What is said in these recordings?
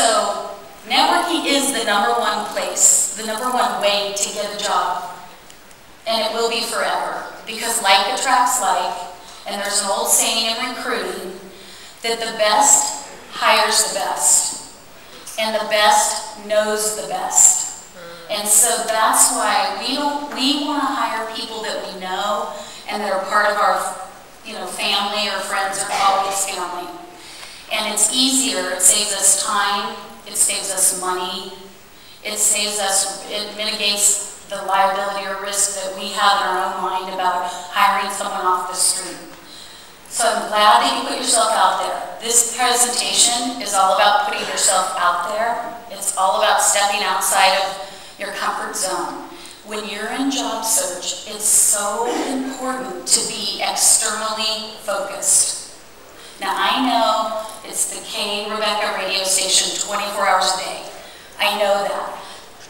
So networking is the #1 place, the #1 way to get a job. And it will be forever, because like attracts like, and there's an old saying in recruiting that the best hires the best, and the best knows the best. And so that's why we want to hire people that we know and that are part of our, family or friends or colleagues' family. And it's easier. It saves us time. It saves us money. It mitigates the liability or risk that we have in our own mind about hiring someone off the street. So I'm glad that you put yourself out there. This presentation is all about putting yourself out there. It's all about stepping outside of your comfort zone. When you're in job search, it's so important to be externally focused. Now I know it's the K Rebecca radio station 24 hours a day. I know that.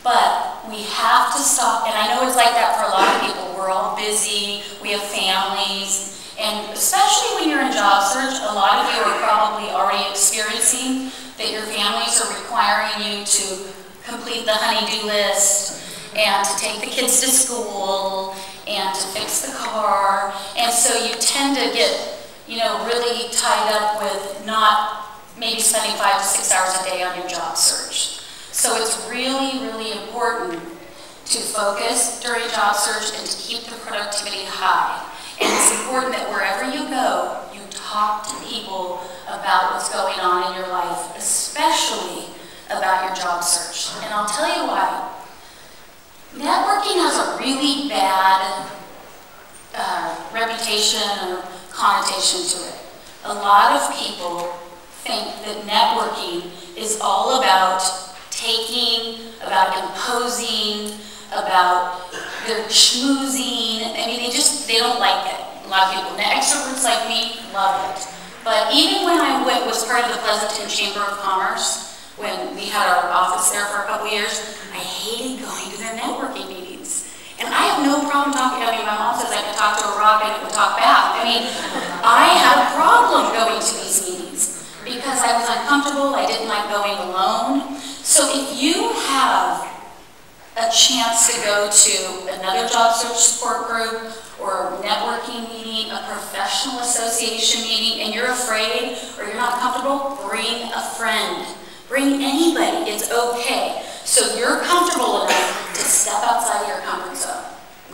But we have to stop, and I know it's like that for a lot of people. We're all busy, we have families, and especially when you're in job search, a lot of you are probably already experiencing that your families are requiring you to complete the honey-do list, and to take the kids to school, and to fix the car, and so you tend to get, really tied up with not maybe spending 5 to 6 hours a day on your job search. So it's really, really important to focus during job search and to keep the productivity high. And it's important that wherever you go, you talk to people about what's going on in your life, especially about your job search. And I'll tell you why. Networking has a really bad reputation or connotation to it. A lot of people think that networking is all about taking, about imposing, about their schmoozing. I mean, they don't like it. A lot of people, now extroverts like me, love it. But even when I was part of the Pleasanton Chamber of Commerce, when we had our office there for a couple years, I hated going to their networking meetings. And I have no problem talking. I mean, my mom says I could talk to a rock and it would talk back. I mean, I had a problem going to these meetings because I was uncomfortable. I didn't like going alone. So if you have a chance to go to another job search support group or a networking meeting, a professional association meeting, and you're afraid or you're not comfortable, bring a friend. Bring anybody, it's okay. So you're comfortable enough to step outside of your comfort zone,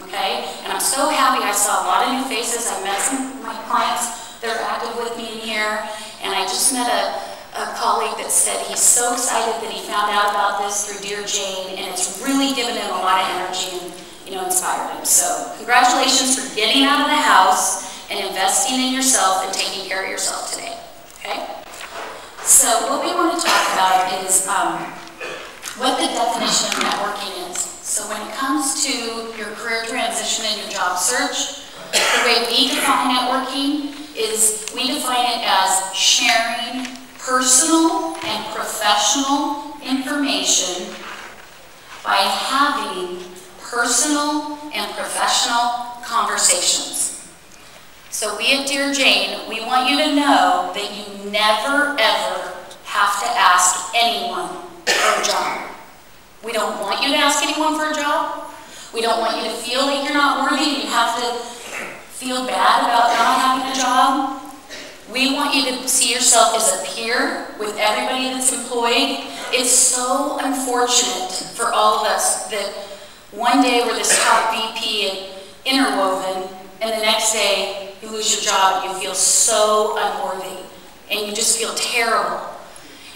okay? And I'm so happy I saw a lot of new faces. I met some of my clients that are active with me in here, and I just met a colleague that said he's so excited that he found out about this through Dear Jane, and it's really given him a lot of energy and, inspired him. So congratulations for getting out of the house and investing in yourself and taking care of yourself today, okay? So what we want to talk about is what the definition of networking is. So when it comes to your career transition and your job search, the way we define networking is we define it as sharing personal and professional information by having personal and professional conversations. So we at Dear Jane, we want you to know that you never ever have to ask anyone for a job. We don't want you to ask anyone for a job. We don't want you to feel like you're not worthy and you have to feel bad about not having a job. We want you to see yourself as a peer with everybody that's employed. It's so unfortunate for all of us that one day we're this top VP at Interwoven, and the next day you lose your job and you feel so unworthy, and you just feel terrible.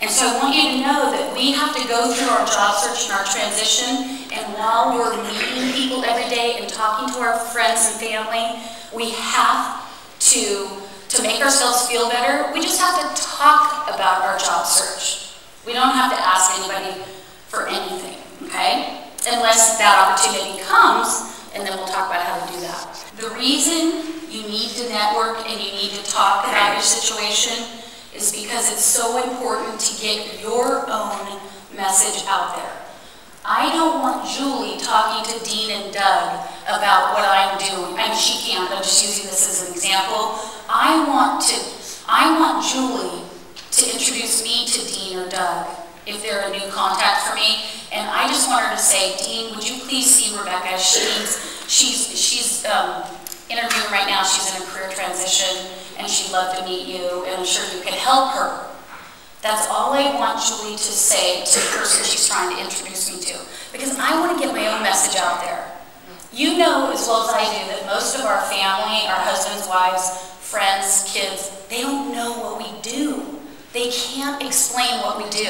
And so I want you to know that we have to go through our job search and our transition, and while we're meeting people every day and talking to our friends and family, we have to make ourselves feel better. We just have to talk about our job search. We don't have to ask anybody for anything, okay? Unless that opportunity comes, and then we'll talk about how to do that. The reason you need to network and you need to talk about your situation is because it's so important to get your own message out there. I don't want Julie talking to Dean and Doug about what I'm doing. I mean, she can't, I'm just using this as an example. I want Julie to introduce me to Dean or Doug if they're a new contact for me. And I just want her to say, Dean, would you please see Rebecca? She's interviewing right now. She's in a career transition, and she'd love to meet you, and I'm sure you could help her. That's all I want Julie to say to the person she's trying to introduce me to, because I want to get my own message out there. You know as well as I do that most of our family, our husbands, wives, friends, kids, they don't know what we do. They can't explain what we do.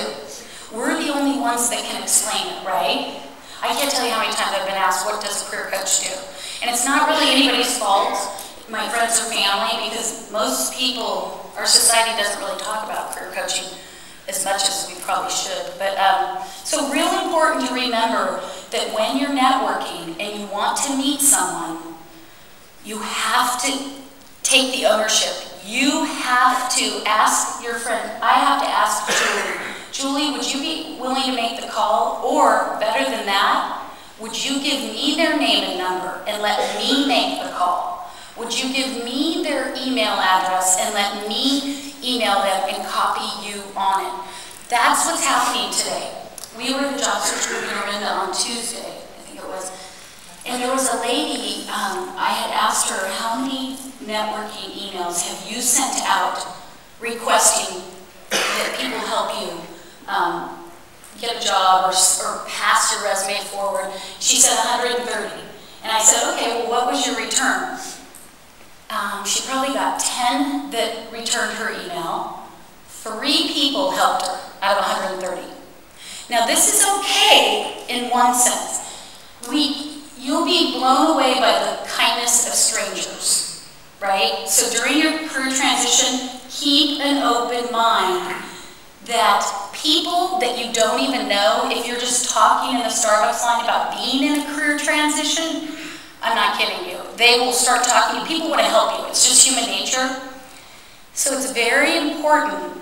We're the only ones that can explain it, right? I can't tell you how many times I've been asked, what does a career coach do? And it's not really anybody's fault, my friends or family, because most people, our society doesn't really talk about career coaching as much as we probably should. But so really important to remember that when you're networking and you want to meet someone, you have to take the ownership. You have to ask your friend. I have to ask Julie. Julie, would you be willing to make the call? Or better than that, would you give me their name and number and let me make the call? Would you give me their email address and let me email them and copy you on it? That's what's happening today. We were at the job search group in Orinda on Tuesday, I think it was. And there was a lady, I had asked her, how many networking emails have you sent out requesting that people help you get a job or pass your resume forward? She said 130. And I said, okay, well, what was your return? She probably got 10 that returned her email. 3 people helped her out of 130. Now, this is okay in one sense. You'll be blown away by the kindness of strangers, right? So during your career transition, keep an open mind that people that you don't even know, if you're just talking in the Starbucks line about being in a career transition, I'm not kidding you. They will start talking. People want to help you. It's just human nature. So it's very important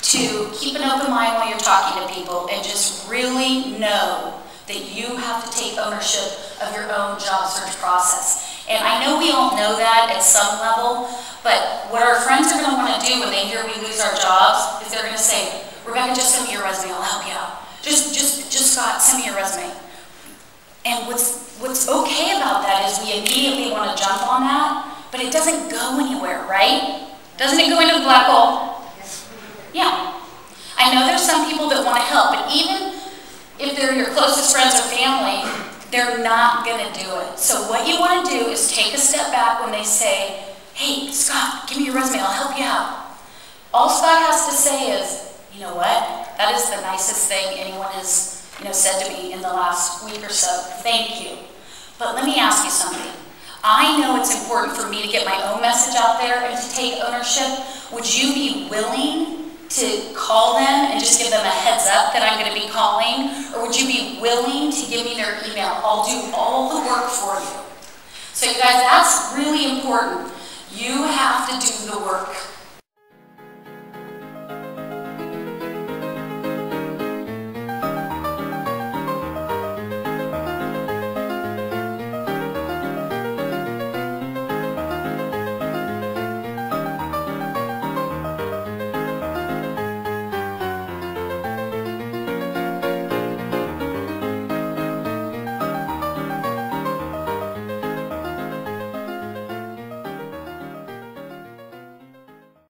to keep an open mind while you're talking to people and just really know that you have to take ownership of your own job search process. And I know we all know that at some level, but what our friends are going to want to do when they hear we lose our jobs is they're going to say, Rebecca, just send me your resume, I'll help you out. Just Scott, send me your resume. And what's okay about that is we immediately want to jump on that, but it doesn't go anywhere, right? Doesn't it go into the black hole? Yeah. I know there's some people that want to help, but even if they're your closest friends or family, they're not going to do it. So what you want to do is take a step back when they say, hey, Scott, give me your resume, I'll help you out. All Scott has to say is, you know what? That is the nicest thing anyone has said to me in the last week or so. Thank you. But let me ask you something. I know it's important for me to get my own message out there and to take ownership. Would you be willing to call them and just give them a heads up that I'm going to be calling? Or would you be willing to give me their email? I'll do all the work for you. So you guys, that's really important. You have to do the work.